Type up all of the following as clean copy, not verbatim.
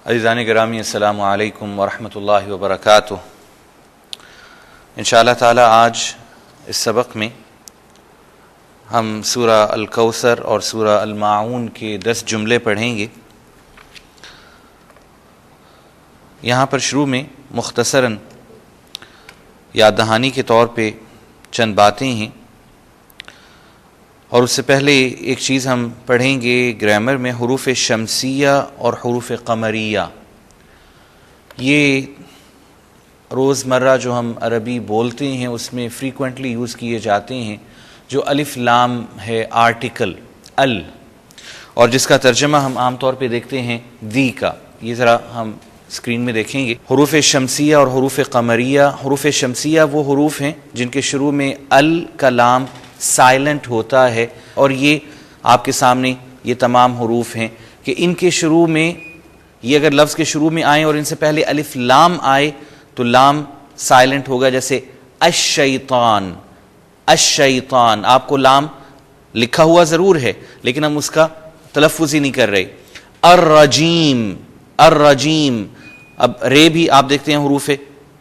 عزیزان گرامی السلام علیکم ورحمۃ اللہ وبرکاتہ۔ انشاءاللہ تعالی آج اس سبق میں ہم سورہ الکوثر اور سورہ الماعون کے 10 جملے پڑھیں گے۔ یہاں پر شروع میں مختصراً یاد دہانی کے طور پہ چند باتیں ہیں، اور اس سے پہلے ایک چیز ہم پڑھیں گے گرامر میں، حروف شمسیہ اور حروف قمریہ۔ یہ روزمرہ جو ہم عربی بولتے ہیں اس میں فریکوینٹلی یوز کیے جاتے ہیں، جو الف لام ہے آرٹیکل ال، اور جس کا ترجمہ ہم عام طور پہ دیکھتے ہیں دی کا۔ یہ ذرا ہم اسکرین میں دیکھیں گے، حروف شمسیہ اور حروف قمریہ۔ حروف شمسیہ وہ حروف ہیں جن کے شروع میں ال کا لام سائلنٹ ہوتا ہے، اور یہ آپ کے سامنے یہ تمام حروف ہیں کہ ان کے شروع میں، یہ اگر لفظ کے شروع میں آئیں اور ان سے پہلے الف لام آئے تو لام سائلنٹ ہوگا، جیسے الشیطان۔ الشیطان، آپ کو لام لکھا ہوا ضرور ہے لیکن ہم اس کا تلفظ ہی نہیں کر رہے۔ الرجیم، الرجیم، اب رے بھی آپ دیکھتے ہیں حروف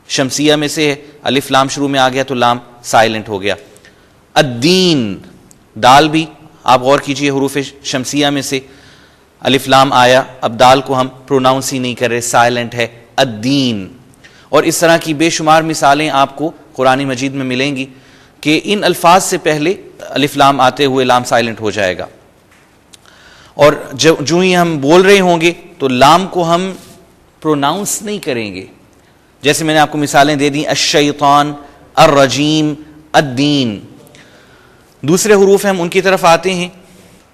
شمسیہ میں سے ہے، الف لام شروع میں آ گیا تو لام سائلنٹ ہو گیا۔ الدین، دال بھی آپ غور کیجئے حروف شمسیہ میں سے الف لام آیا، اب دال کو ہم پروناؤنس ہی نہیں کر رہے، سائلنٹ ہے، الدین۔ اور اس طرح کی بے شمار مثالیں آپ کو قرآن مجید میں ملیں گی کہ ان الفاظ سے پہلے الف لام آتے ہوئے لام سائلنٹ ہو جائے گا، اور جو ہی ہم بول رہے ہوں گے تو لام کو ہم پروناؤنس نہیں کریں گے، جیسے میں نے آپ کو مثالیں دے دیں، الشیطان، الرجیم، الدین۔ دوسرے حروف ہم ان کی طرف آتے ہیں،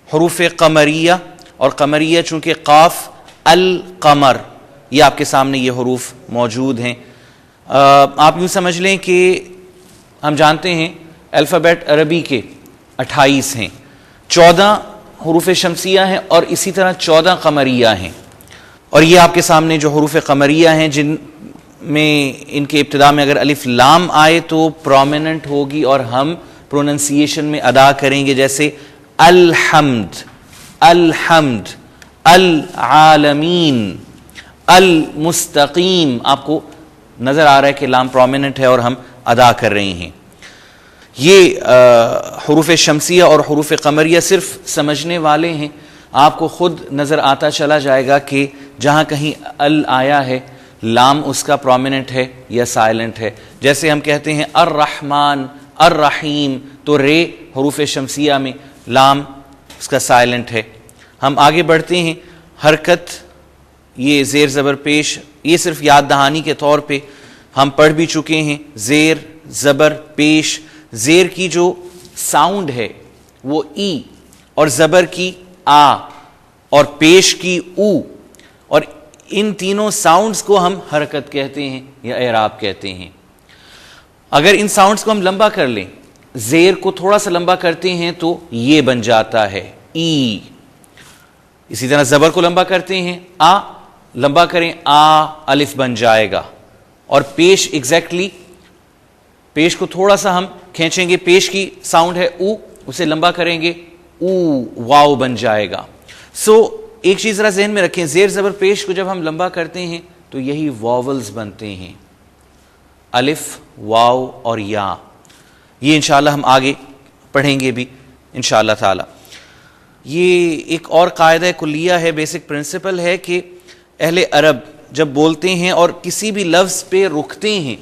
حروف قمریہ، اور قمریہ چونکہ قاف القمر، یہ آپ کے سامنے یہ حروف موجود ہیں۔ آپ یوں سمجھ لیں کہ ہم جانتے ہیں الفابیٹ عربی کے 28 ہیں، 14 حروف شمسیہ ہیں اور اسی طرح 14 قمریہ ہیں، اور یہ آپ کے سامنے جو حروف قمریہ ہیں جن میں ان کے ابتدا میں اگر الف لام آئے تو پرومیننٹ ہوگی اور ہم پروننسیشن میں ادا کریں گے، جیسے الحمد، الحمد، العالمین، المستقیم۔ آپ کو نظر آ رہا ہے کہ لام پرومیننٹ ہے اور ہم ادا کر رہے ہیں۔ یہ حروف شمسیہ اور حروف قمریہ صرف سمجھنے والے ہیں، آپ کو خود نظر آتا چلا جائے گا کہ جہاں کہیں ال آیا ہے لام اس کا پرومیننٹ ہے یا سائلنٹ ہے، جیسے ہم کہتے ہیں الرحمن، الرحیم، تو رے حروف شمسیہ میں لام اس کا سائلنٹ ہے۔ ہم آگے بڑھتے ہیں، حرکت، یہ زیر زبر پیش، یہ صرف یاد دہانی کے طور پہ ہم پڑھ بھی چکے ہیں۔ زیر زبر پیش، زیر کی جو ساؤنڈ ہے وہ ای، اور زبر کی آ، اور پیش کی او، اور ان تینوں ساؤنڈز کو ہم حرکت کہتے ہیں یا اعراب کہتے ہیں۔ اگر ان ساؤنڈز کو ہم لمبا کر لیں، زیر کو تھوڑا سا لمبا کرتے ہیں تو یہ بن جاتا ہے ای، اسی طرح زبر کو لمبا کرتے ہیں، آ لمبا کریں، آ الف بن جائے گا، اور پیش ایگزیکٹلی، پیش کو تھوڑا سا ہم کھینچیں گے، پیش کی ساؤنڈ ہے او، اسے لمبا کریں گے، او واو بن جائے گا۔ ایک چیز ذرا ذہن میں رکھیں، زیر زبر پیش کو جب ہم لمبا کرتے ہیں تو یہی واولز بنتے ہیں، الف، واو اور یا۔ یہ انشاءاللہ ہم آگے پڑھیں گے بھی انشاءاللہ تعالی۔ یہ ایک اور قاعدہ کلیہ ہے، بیسک پرنسپل ہے کہ اہل عرب جب بولتے ہیں اور کسی بھی لفظ پہ رکتے ہیں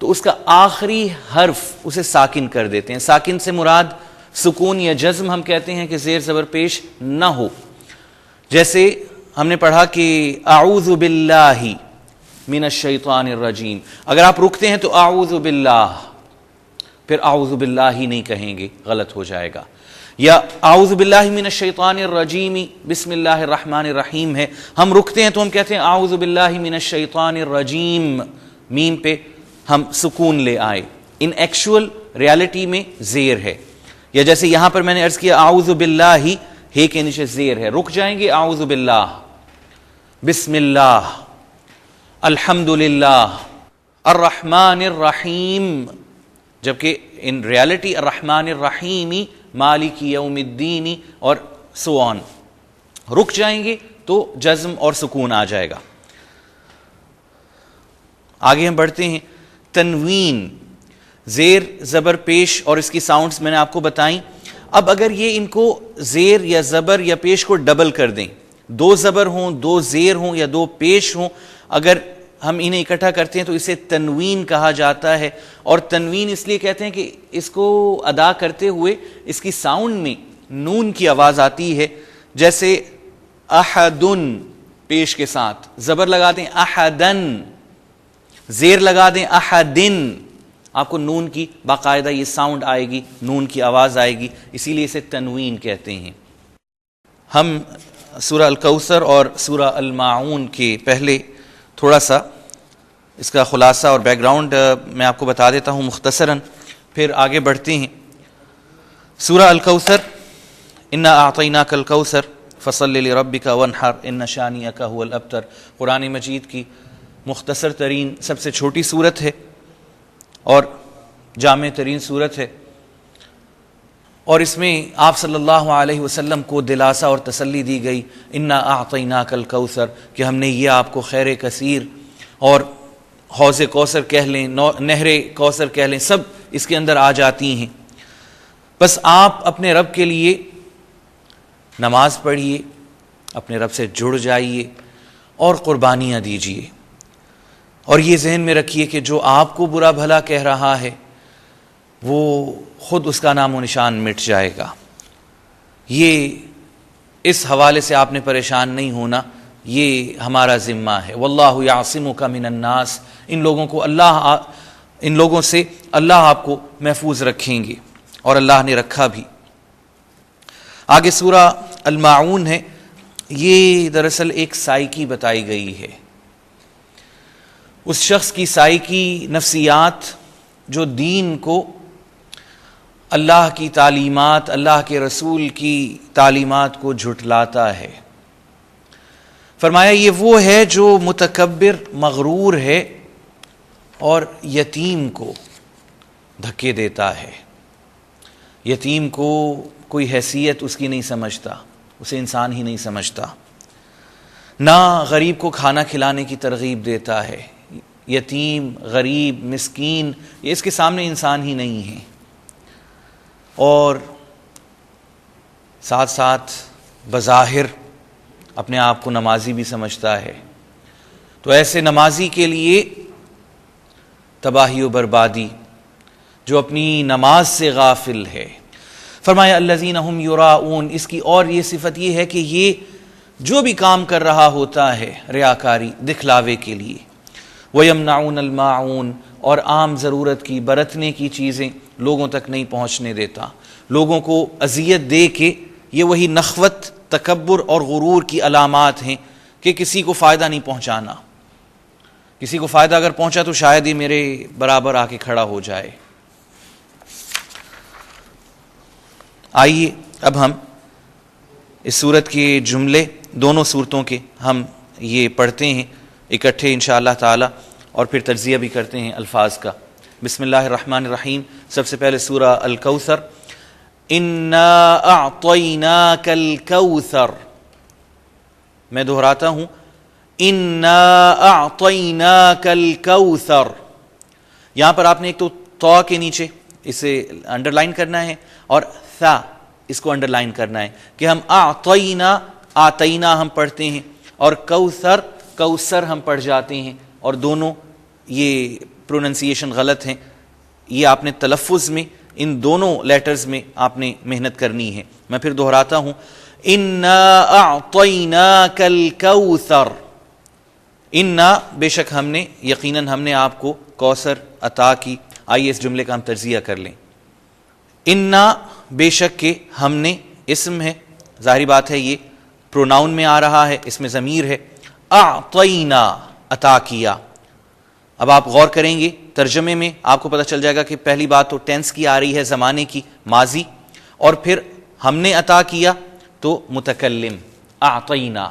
تو اس کا آخری حرف اسے ساکن کر دیتے ہیں۔ ساکن سے مراد سکون یا جزم ہم کہتے ہیں کہ زیر زبر پیش نہ ہو، جیسے ہم نے پڑھا کہ اعوذ باللہ من الشیطان الرجیم، اگر آپ رکتے ہیں تو اعوذ باللہ، پھر اعوذ باللہ ہی نہیں کہیں گے، غلط ہو جائے گا۔ یا اعوذ باللہ من الشیطان الرجیم، بسم اللہ الرحمن الرحیم ہے، ہم رکتے ہیں تو ہم کہتے ہیں اعوذ باللہ من الشیطان الرجیم، میم پہ ہم سکون لے آئے، ان ایکچول ریالٹی میں زیر ہے۔ یا جیسے یہاں پر میں نے عرض کیا اعوذ باللہ، ہے کے نیچے زیر ہے، رک جائیں گے اعوذ باللہ، بسم اللہ، الحمد للہ، الرحمن الرحیم، جبکہ ان ریالٹی الرحمن الرحیمی، مالک یوم الدین، اور سو آن۔ رک جائیں گے تو جزم اور سکون آ جائے گا۔ آگے ہم بڑھتے ہیں. تنوین، زیر زبر پیش اور اس کی ساؤنڈز میں نے آپ کو بتائیں. اب اگر یہ ان کو زیر یا زبر یا پیش کو ڈبل کر دیں، 2 زبر ہوں، 2 زیر ہوں یا 2 پیش ہوں، اگر ہم انہیں اکٹھا کرتے ہیں تو اسے تنوین کہا جاتا ہے. اور تنوین اس لیے کہتے ہیں کہ اس کو ادا کرتے ہوئے اس کی ساؤنڈ میں نون کی آواز آتی ہے. جیسے احدن پیش کے ساتھ زبر لگا دیں احدن، زیر لگا دیں احدن، آپ کو نون کی باقاعدہ یہ ساؤنڈ آئے گی، نون کی آواز آئے گی، اسی لیے اسے تنوین کہتے ہیں. ہم سورہ الکوثر اور سورہ الماعون کے پہلے تھوڑا سا اس کا خلاصہ اور بیک گراؤنڈ میں آپ کو بتا دیتا ہوں مختصراً، پھر آگے بڑھتے ہیں. سورہ الکوثر، انا اعطیناک الکوثر فصل لربک وانحر ان شانئک هو الابتر، قرآن مجید کی مختصر ترین سب سے چھوٹی سورت ہے اور جامع ترین سورت ہے، اور اس میں آپ صلی اللہ علیہ وسلم کو دلاسا اور تسلی دی گئی، انا اعطیناک الکوثر، کہ ہم نے یہ آپ کو خیر کثیر اور حوض کوثر کہہ لیں، نہر کوثر کہہ لیں، سب اس کے اندر آ جاتی ہیں. بس آپ اپنے رب کے لیے نماز پڑھیے، اپنے رب سے جڑ جائیے اور قربانیاں دیجیے، اور یہ ذہن میں رکھیے کہ جو آپ کو برا بھلا کہہ رہا ہے وہ خود اس کا نام و نشان مٹ جائے گا. یہ اس حوالے سے آپ نے پریشان نہیں ہونا، یہ ہمارا ذمہ ہے. واللہ یعصمک من الناس، ان لوگوں سے اللہ آپ کو محفوظ رکھیں گے، اور اللہ نے رکھا بھی. آگے سورہ الماعون ہے، یہ دراصل ایک سائیکی بتائی گئی ہے، اس شخص کی سائیکی نفسیات جو دین کو، اللہ کی تعلیمات، اللہ کے رسول کی تعلیمات کو جھٹلاتا ہے. فرمایا یہ وہ ہے جو متکبر مغرور ہے اور یتیم کو دھکے دیتا ہے. یتیم کو کوئی حیثیت اس کی نہیں سمجھتا، اسے انسان ہی نہیں سمجھتا. نہ غریب کو کھانا کھلانے کی ترغیب دیتا ہے. یتیم، غریب، مسکین یہ اس کے سامنے انسان ہی نہیں ہیں. اور ساتھ ساتھ بظاہر اپنے آپ کو نمازی بھی سمجھتا ہے. تو ایسے نمازی کے لیے تباہی و بربادی جو اپنی نماز سے غافل ہے. فرمایا الذین هم یراؤون، اس کی اور یہ صفت یہ ہے کہ یہ جو بھی کام کر رہا ہوتا ہے ریاکاری، دکھلاوے کے لیے. وَيَمْنَعُونَ الْمَاعُونَ، اور عام ضرورت کی، برتنے کی چیزیں لوگوں تک نہیں پہنچنے دیتا. لوگوں کو اذیت دے کے، یہ وہی نخوت، تکبر اور غرور کی علامات ہیں کہ کسی کو فائدہ نہیں پہنچانا. کسی کو فائدہ اگر پہنچا تو شاید ہی میرے برابر آ کے کھڑا ہو جائے. آئیے اب ہم اس صورت کے جملے، دونوں صورتوں کے ہم یہ پڑھتے ہیں اکٹھے انشاءاللہ تعالی، اور پھر تجزیہ بھی کرتے ہیں الفاظ کا. بسم اللہ الرحمن الرحیم. سب سے پہلے سورہ الکوثر. انا اعطیناک الکوثر، میں دہراتا ہوں، انا اعطیناک الکوثر. یہاں پر آپ نے ایک تو طا کے نیچے اسے انڈر لائن کرنا ہے، اور ثا اس کو انڈر لائن کرنا ہے کہ ہم آتینا ہم پڑھتے ہیں، اور کوثر ہم پڑھ جاتے ہیں، اور دونوں یہ پروننسیشن غلط ہیں. یہ آپ نے تلفظ میں ان دونوں لیٹرز میں آپ نے محنت کرنی ہے. میں پھر دہراتا ہوں، انا اعطیناک الکوثر. انا بے شک ہم نے، یقیناً ہم نے آپ کو کوثر عطا کی. آئیے اس جملے کا ہم تجزیہ کر لیں. انا بے شک کہ ہم نے، اسم ہے، ظاہری بات ہے یہ پروناؤن میں آ رہا ہے، اس میں ضمیر ہے. اعطینا عطا کیا. اب آپ غور کریں گے ترجمے میں آپ کو پتہ چل جائے گا کہ پہلی بات تو ٹینس کی آ رہی ہے، زمانے کی، ماضی، اور پھر ہم نے عطا کیا تو متکلم اعطینا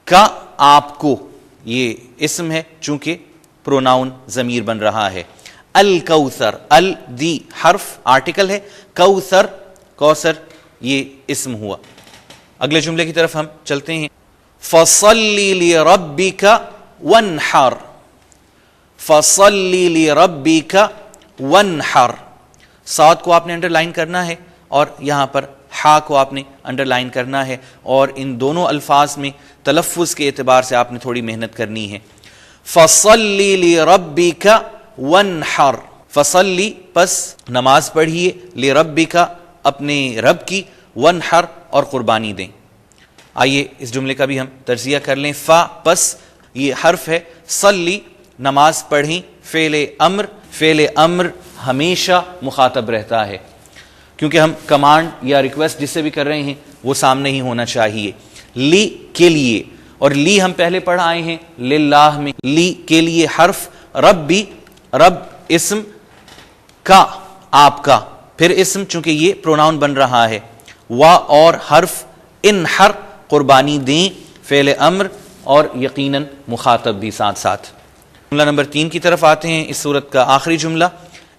کا آپ کو، یہ اسم ہے چونکہ پروناؤن ضمیر بن رہا ہے. الکوثر، ال دی حرف آرٹیکل ہے، کوثر یہ اسم ہوا. اگلے جملے کی طرف ہم چلتے ہیں. فصلی لربک وانحر. فَصَلِّ لِرَبِّكَ وَانْحَرْ، صاد کو آپ نے انڈر لائن کرنا ہے اور یہاں پر ہا کو آپ نے انڈر لائن کرنا ہے، اور ان دونوں الفاظ میں تلفظ کے اعتبار سے آپ نے تھوڑی محنت کرنی ہے. فَصَلِّ لِرَبِّكَ وَانْحَرْ، فصلی پس نماز پڑھیے، لِرَبِّكَ اپنے رب کی، وَانْحَرْ اور قربانی دیں. آئیے اس جملے کا بھی ہم تجزیہ کر لیں. فا پس یہ حرف ہے، صلی نماز پڑھیں، فعل امر ہمیشہ مخاطب رہتا ہے کیونکہ ہم کمانڈ یا ریکویسٹ جس سے بھی کر رہے ہیں وہ سامنے ہی ہونا چاہیے. لی کے لیے، اور لی ہم پہلے پڑھ آئے ہیں للہ میں، لی کے لیے حرف، ربی رب اسم، کا آپ کا، پھر اسم چونکہ یہ پروناؤن بن رہا ہے، وا اور حرف، انحر قربانی دیں، فعل امر اور یقیناً مخاطب بھی ساتھ ساتھ. جملہ نمبر 3 کی طرف آتے ہیں، اس سورت کا آخری جملہ،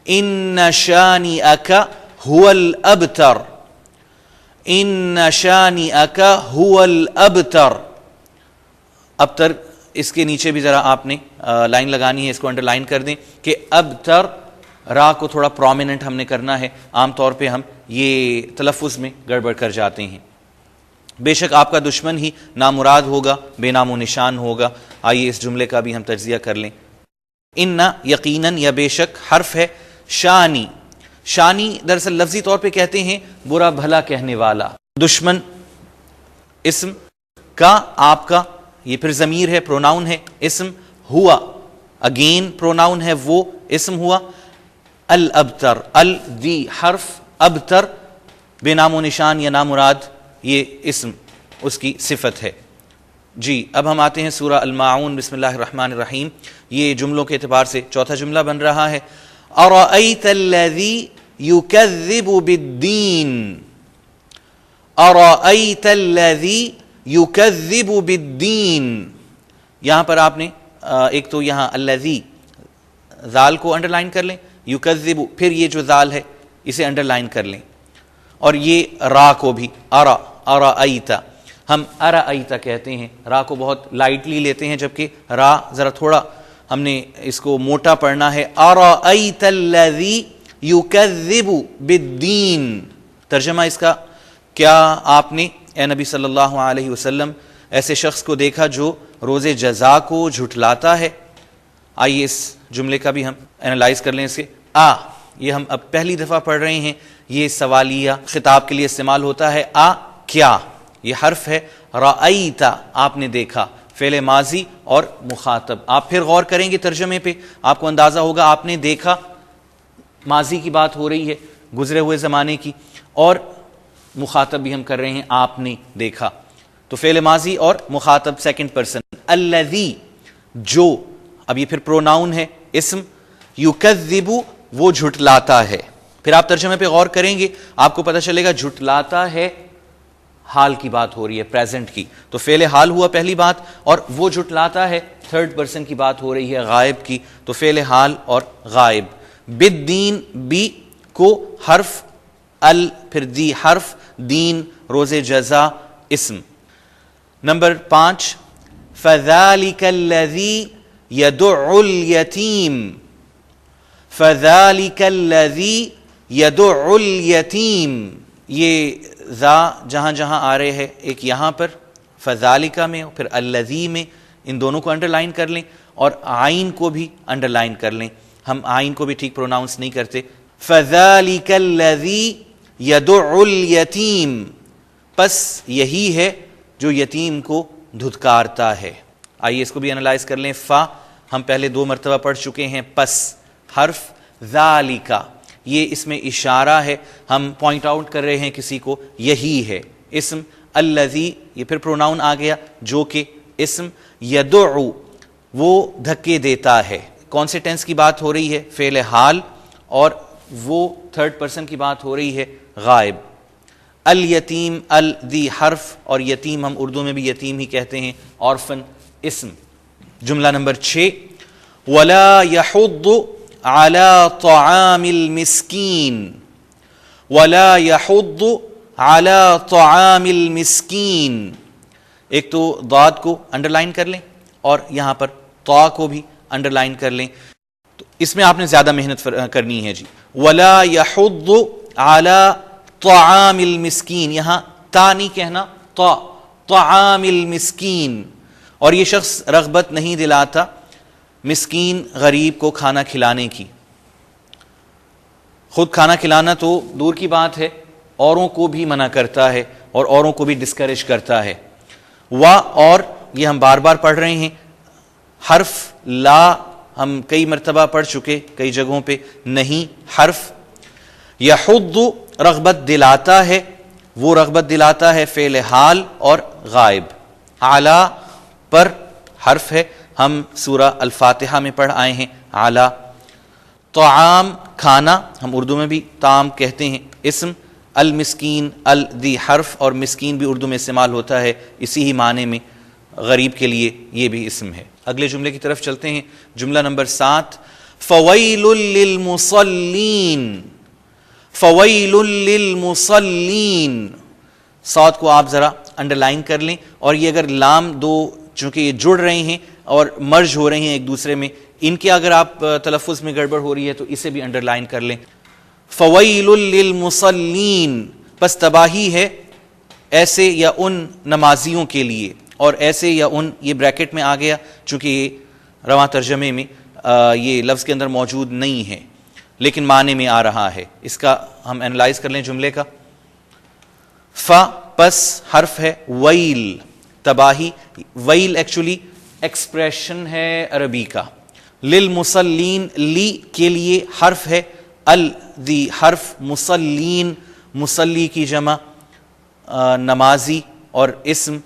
ان شانئک هو الابتر، ان شانئک هو الابتر. ابتر اس کے نیچے بھی ذرا آپ نے لائن لگانی ہے، اس کو انڈر لائن کر دیں کہ ابتر، را کو تھوڑا پرومیننٹ ہم نے کرنا ہے، عام طور پہ ہم یہ تلفظ میں گڑبڑ کر جاتے ہیں. بے شک آپ کا دشمن ہی نامراد ہوگا، بے نام و نشان ہوگا. آئیے اس جملے کا بھی ہم تجزیہ کر لیں. ان یقیناً یا بے شک حرف ہے، شانی، شانی دراصل لفظی طور پہ کہتے ہیں برا بھلا کہنے والا، دشمن اسم، کا آپ کا یہ پھر ضمیر ہے، پروناؤن ہے، اسم، ہوا اگین پروناؤن ہے، وہ اسم ہوا، الابتر ال دی حرف، ابتر بے نام و نشان یا نامراد یہ اسم اس کی صفت ہے. جی اب ہم آتے ہیں سورہ الماعون. بسم اللہ الرحمن الرحیم. یہ جملوں کے اعتبار سے چوتھا جملہ بن رہا ہے. ارأیت الذی یکذب بالدین، ارأیت الذی یکذب بالدین. یہاں پر آپ نے ایک تو یہاں الذی ذال کو انڈر لائن کر لیں، یکذب پھر یہ جو ذال ہے اسے انڈر لائن کر لیں، اور یہ را کو بھی ارأیت، ہم ارأیت کہتے ہیں، را کو بہت لائٹلی لیتے ہیں جبکہ را ذرا تھوڑا ہم نے اس کو موٹا پڑھنا ہے. ارأیت الذی یکذب بالدین. ترجمہ اس کا، کیا آپ نے اے نبی صلی اللہ علیہ وسلم ایسے شخص کو دیکھا جو روز جزا کو جھٹلاتا ہے. آئیے اس جملے کا بھی ہم اینالائز کر لیں. اس کے یہ ہم اب پہلی دفعہ پڑھ رہے ہیں، یہ سوالیہ خطاب کے لیے استعمال ہوتا ہے. کیا، یہ حرف ہے، رأیت آپ نے دیکھا، فعل ماضی اور مخاطب. آپ پھر غور کریں گے ترجمے پہ، آپ کو اندازہ ہوگا آپ نے دیکھا، ماضی کی بات ہو رہی ہے، گزرے ہوئے زمانے کی، اور مخاطب بھی ہم کر رہے ہیں آپ نے دیکھا، تو فعل ماضی اور مخاطب سیکنڈ پرسن. الذی جو، اب یہ پھر پروناؤن ہے، اسم، یکذب وہ جھٹلاتا ہے. پھر آپ ترجمے پہ غور کریں گے آپ کو پتہ چلے گا جھٹلاتا ہے حال کی بات ہو رہی ہے، پریزنٹ کی، تو فعل حال ہوا پہلی بات، اور وہ جھٹلاتا ہے تھرڈ پرسن کی بات ہو رہی ہے، غائب کی، تو فعل حال اور غائب. بالدین بی کو حرف، ال پھر دی حرف، دین روز جزا اسم. نمبر 5 فذلک الذی یدع الیتیم، فذلک الذی یدع الیتیم. یہ ذا جہاں جہاں آ رہے ہیں، ایک یہاں پر فذالکہ میں پھر الذی میں، ان دونوں کو انڈر لائن کر لیں، اور عین کو بھی انڈر لائن کر لیں. ہم عین کو بھی ٹھیک پروناؤنس نہیں کرتے. فذالک الذی یدع الیتیم، پس یہی ہے جو یتیم کو دھتکارتا ہے. آئیے اس کو بھی انالائز کر لیں. فا ہم پہلے 2 مرتبہ پڑھ چکے ہیں، پس حرف، ذالکہ یہ اس میں اشارہ ہے، ہم پوائنٹ آؤٹ کر رہے ہیں کسی کو، یہی ہے اسم. الذی یہ پھر پروناؤن آ گیا جو کہ اسم. یدعو وہ دھکے دیتا ہے. کون سے ٹینس کی بات ہو رہی ہے؟ فعل حال، اور وہ تھرڈ پرسن کی بات ہو رہی ہے، غائب. الیتیم الذی حرف، اور یتیم ہم اردو میں بھی یتیم ہی کہتے ہیں، آرفن اسم. جملہ نمبر 6 ولا یحض علی طعام المسکین، ولا یحض علی طعام المسکین. ایک تو ضاد کو انڈر لائن کر لیں اور یہاں پر طا کو بھی انڈر لائن کر لیں. تو اس میں آپ نے زیادہ محنت کرنی ہے جی. وَلَا يَحُضُّ عَلَى طَعَامِ الْمِسْكِينِ, یہاں تا نہیں کہنا, طعام المسکین, اور یہ شخص رغبت نہیں دلاتا مسکین غریب کو کھانا کھلانے کی. خود کھانا کھلانا تو دور کی بات ہے, اوروں کو بھی منع کرتا ہے اور اوروں کو بھی ڈسکریج کرتا ہے. اور یہ ہم بار بار پڑھ رہے ہیں, حرف لا ہم کئی مرتبہ پڑھ چکے کئی جگہوں پہ, نہیں حرف. یحض رغبت دلاتا ہے, وہ رغبت دلاتا ہے فعل حال اور غائب. اعلی پر حرف ہے, ہم سورہ الفاتحہ میں پڑھ آئے ہیں اعلی. طعام کھانا, ہم اردو میں بھی طعام کہتے ہیں, اسم. المسکین الدی حرف, اور مسکین بھی اردو میں استعمال ہوتا ہے اسی ہی معنی میں, غریب کے لیے یہ بھی اسم ہے. اگلے جملے کی طرف چلتے ہیں, جملہ نمبر 7. فویل للمصلین, فویل للمصلین, صاد کو آپ ذرا انڈر لائن کر لیں, اور یہ اگر لام دو چونکہ یہ جڑ رہے ہیں اور مرج ہو رہے ہیں ایک دوسرے میں, ان کے اگر آپ تلفظ میں گڑبڑ ہو رہی ہے تو اسے بھی انڈر لائن کر لیں. فویل للمصلین, پس تباہی ہے ایسے یا ان نمازیوں کے لیے, اور ایسے یا ان یہ بریکٹ میں آ گیا چونکہ یہ رواں ترجمے میں یہ لفظ کے اندر موجود نہیں ہے لیکن معنی میں آ رہا ہے. اس کا ہم انالائز کر لیں جملے کا. پس حرف ہے ویل, تباہی. ویل ایکچولی ایکسپریشن ہے عربی کا. للمصلین, لی کے لیے حرف ہے الذی حرف, مصلین مصلی کی جمع نمازی, اور اسم.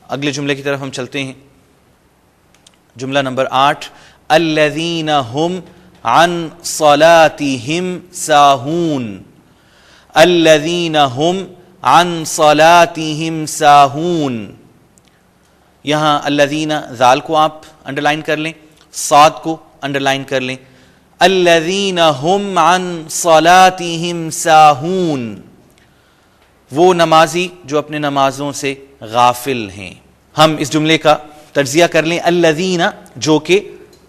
اگلے جملے کی طرف ہم چلتے ہیں, جملہ نمبر 8. الذین هم عن صلاتهم ساہون, الذین هم عن صلاتهم ساہون. یہاں الذین ذال کو آپ انڈر لائن کر لیں, صاد کو انڈر لائن کر لیں. الذین هم عن صلاتهم ساہون, وہ نمازی جو اپنے نمازوں سے غافل ہیں. ہم اس جملے کا تجزیہ کر لیں. الذین جو کہ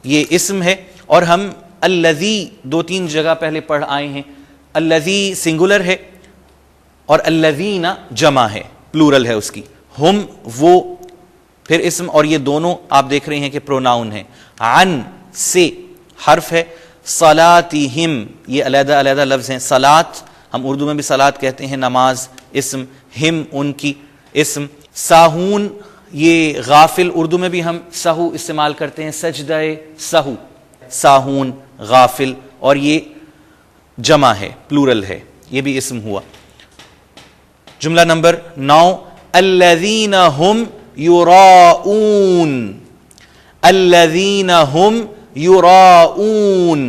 یہ اسم ہے, اور ہم الذی 2-3 جگہ پہلے پڑھ آئے ہیں. الذی سنگولر ہے اور الذین جمع ہے, پلورل ہے اس کی. ہم وہ پھر اسم, اور یہ دونوں آپ دیکھ رہے ہیں کہ پروناؤن ہے. عن سے حرف ہے, صلاتہم یہ علیحدہ علیحدہ لفظ ہیں. صلات ہم اردو میں بھی صلات کہتے ہیں, نماز اسم. ہم ان کی اسم. ساہون یہ غافل, اردو میں بھی ہم سہو استعمال کرتے ہیں, سجدہ سہو. ساہون غافل, اور یہ جمع ہے, پلورل ہے, یہ بھی اسم ہوا. جملہ نمبر 9. الذین هم یراؤون, الذین هم یراؤون.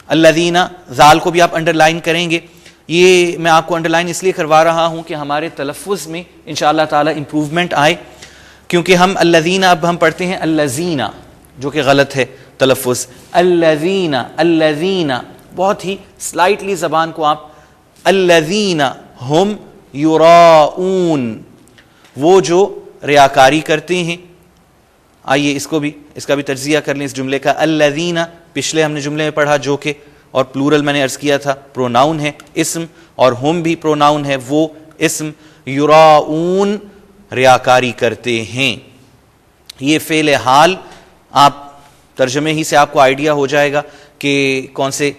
الذین ذال کو بھی آپ انڈر لائن کریں گے. یہ میں آپ کو انڈر لائن اس لیے کروا رہا ہوں کہ ہمارے تلفظ میں انشاءاللہ تعالی امپروومنٹ آئے, کیونکہ ہم الذین اب ہم پڑھتے ہیں الذین, جو کہ غلط ہے تلفظ. الذین الذین بہت ہی سلائٹلی زبان کو آپ, الذین ہم یراؤون, وہ جو ریاکاری کرتے ہیں. آئیے اس کا بھی تجزیہ کر لیں اس جملے کا. الذین پچھلے ہم نے جملے میں پڑھا جو کہ, اور پلورل میں نے عرض کیا تھا پروناؤن ہے اسم, اور ہم بھی پروناؤن ہے وہ اسم. یراؤون ریاکاری کرتے ہیں. یہ فعل حال, آپ ترجمے ہی سے آپ کو آئیڈیا ہو جائے گا کہ کون سے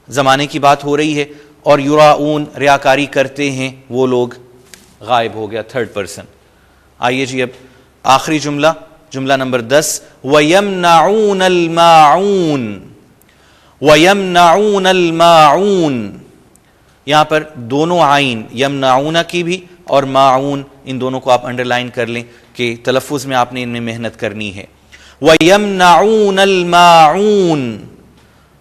زمانے کی بات ہو رہی ہے. اور یراؤون ریاکاری کرتے ہیں وہ لوگ, غائب ہو گیا تھرڈ پرسن. آئیے جی اب آخری جملہ, جملہ نمبر 10. وَيَمْنَعُونَ الْمَاعُونَ, وَيَمْنَعُونَ الْمَاعُونَ. یہاں پر دونوں عین, یمنعون کی بھی اور ماعون, ان دونوں کو آپ انڈر لائن کر لیں کہ تلفظ میں آپ نے ان میں محنت کرنی ہے. وَيَمْنَعُونَ الْمَاعُونَ,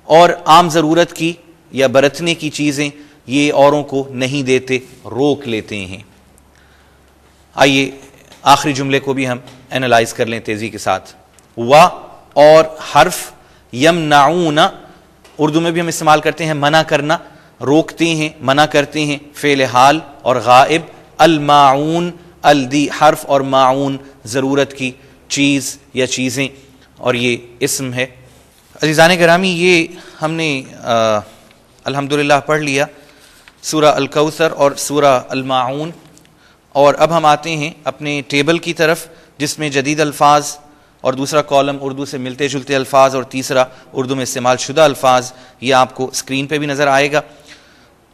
اور عام ضرورت کی یا برتنے کی چیزیں یہ اوروں کو نہیں دیتے, روک لیتے ہیں. آئیے آخری جملے کو بھی ہم اینالائز کر لیں تیزی کے ساتھ. اور حرف یمنعون, اردو میں بھی ہم استعمال کرتے ہیں منع کرنا, روکتے ہیں, منع کرتے ہیں, فعل حال اور غائب. الماعون الدی حرف, اور معون ضرورت کی چیز یا چیزیں. اور یہ اسم ہے۔ عزیزان گرامی، یہ ہم نے الحمدللہ پڑھ لیا سورہ الکوثر اور سورہ الماعون، اور اب ہم آتے ہیں اپنے ٹیبل کی طرف جس میں جدید الفاظ اور دوسرا کالم اردو سے ملتے جلتے الفاظ اور تیسرا اردو میں استعمال شدہ الفاظ، یہ آپ کو اسکرین پہ بھی نظر آئے گا۔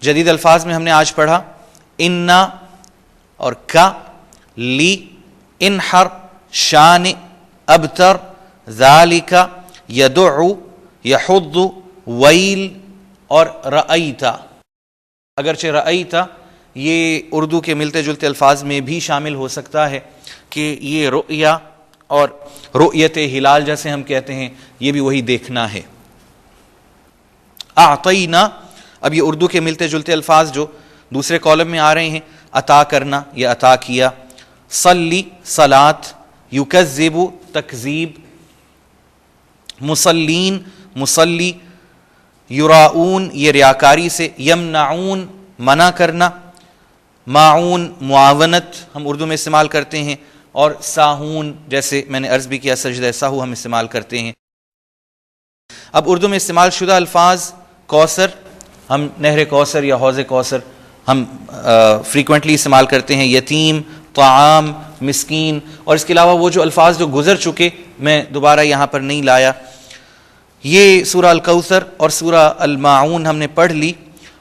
جدید الفاظ میں ہم نے آج پڑھا انا اور کا، لی، انحر، شان، ابتر، ذالک، یدعو، یحض، ویل اور رأیتا۔ اگرچہ رأیتا یہ اردو کے ملتے جلتے الفاظ میں بھی شامل ہو سکتا ہے کہ یہ رؤیا اور رؤیت ہلال جیسے ہم کہتے ہیں، یہ بھی وہی دیکھنا ہے۔ اعطینا، اب یہ اردو کے ملتے جلتے الفاظ جو دوسرے کالم میں آ رہے ہیں، عطا کرنا یا عطا کیا، صلی، صلاۃ، یکذب، تکذیب، مسلین، مصلی، یراؤن یہ ریاکاری سے، یمنعون منع کرنا، معاون معاونت ہم اردو میں استعمال کرتے ہیں، اور ساہون جیسے میں نے عرض بھی کیا سجدہ سہو ہم استعمال کرتے ہیں۔ اب اردو میں استعمال شدہ الفاظ، کوثر ہم نہر کوثر یا حوض کوثر ہم فریکوینٹلی استعمال کرتے ہیں، یتیم، طعام، مسکین، اور اس کے علاوہ وہ جو الفاظ جو گزر چکے میں دوبارہ یہاں پر نہیں لایا۔ یہ سورہ الکوثر اور سورہ الماعون ہم نے پڑھ لی،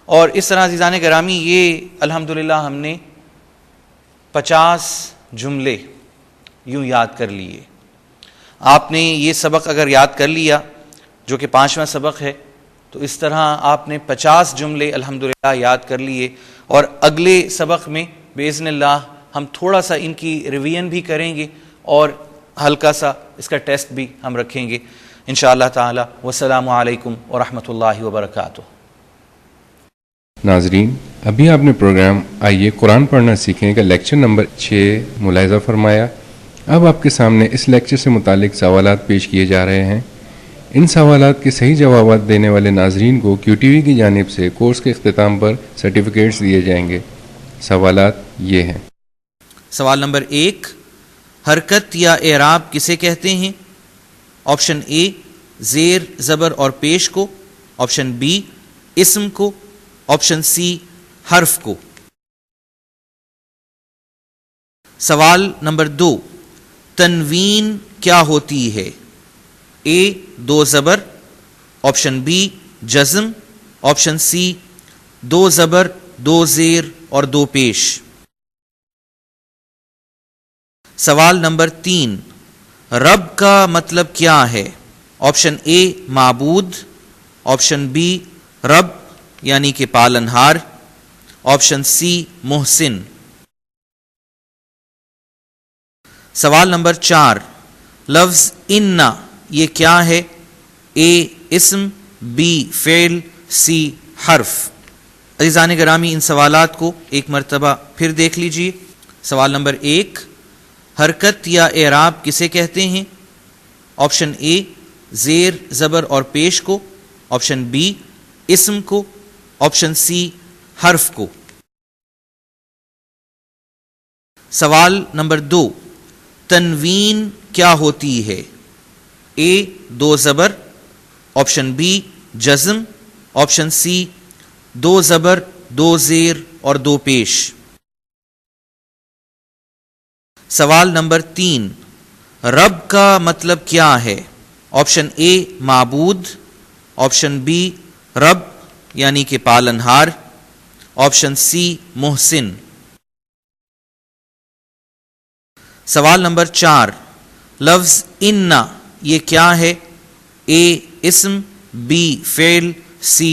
اور اس طرح عزیزان گرامی یہ الحمدللہ ہم نے 50 جملے یوں یاد کر لیے۔ آپ نے یہ سبق اگر یاد کر لیا جو کہ 5واں سبق ہے، تو اس طرح آپ نے 50 جملے الحمدللہ یاد کر لیے، اور اگلے سبق میں باذن اللہ ہم تھوڑا سا ان کی ریویژن بھی کریں گے اور ہلکا سا اس کا ٹیسٹ بھی ہم رکھیں گے انشاءاللہ تعالی۔ والسلام علیکم ورحمۃ اللہ وبرکاتہ۔ ناظرین، ابھی آپ نے پروگرام آئیے قرآن پڑھنا سیکھیں کا لیکچر نمبر 6 ملاحظہ فرمایا۔ اب آپ کے سامنے اس لیکچر سے متعلق سوالات پیش کیے جا رہے ہیں۔ ان سوالات کے صحیح جوابات دینے والے ناظرین کو کیو ٹی وی کی جانب سے کورس کے اختتام پر سرٹیفکیٹس دیے جائیں گے۔ سوالات یہ ہیں۔ سوال نمبر 1، حرکت یا اعراب کسے کہتے ہیں؟ آپشن اے زیر، زبر اور پیش کو، آپشن بی اسم کو، آپشن سی حرف کو۔ سوال نمبر 2، تنوین کیا ہوتی ہے؟ اے 2 زبر، آپشن بی جزم، آپشن سی 2 زبر 2 زیر اور 2 پیش۔ سوال نمبر 3، رب کا مطلب کیا ہے؟ آپشن اے معبود، آپشن بی رب یعنی کہ پالنہار، آپشن سی محسن۔ سوال نمبر 4، لفظ انا یہ کیا ہے؟ اے اسم، بی فعل، سی حرف۔ عزیزان گرامی ان سوالات کو ایک مرتبہ پھر دیکھ لیجئے۔ سوال نمبر 1، حرکت یا اعراب کسے کہتے ہیں؟ آپشن اے زیر، زبر اور پیش کو، آپشن بی اسم کو، آپشن سی حرف کو۔ سوال نمبر 2، تنوین کیا ہوتی ہے؟ اے 2 زبر، آپشن بی جزم، آپشن سی 2 زبر 2 زیر اور 2 پیش۔ سوال نمبر 3، رب کا مطلب کیا ہے؟ آپشن اے معبود، آپشن بی رب یعنی کہ پالنہار، آپشن سی محسن۔ سوال نمبر 4، لفظ انا یہ کیا ہے؟ اے اسم، بی فعل، سی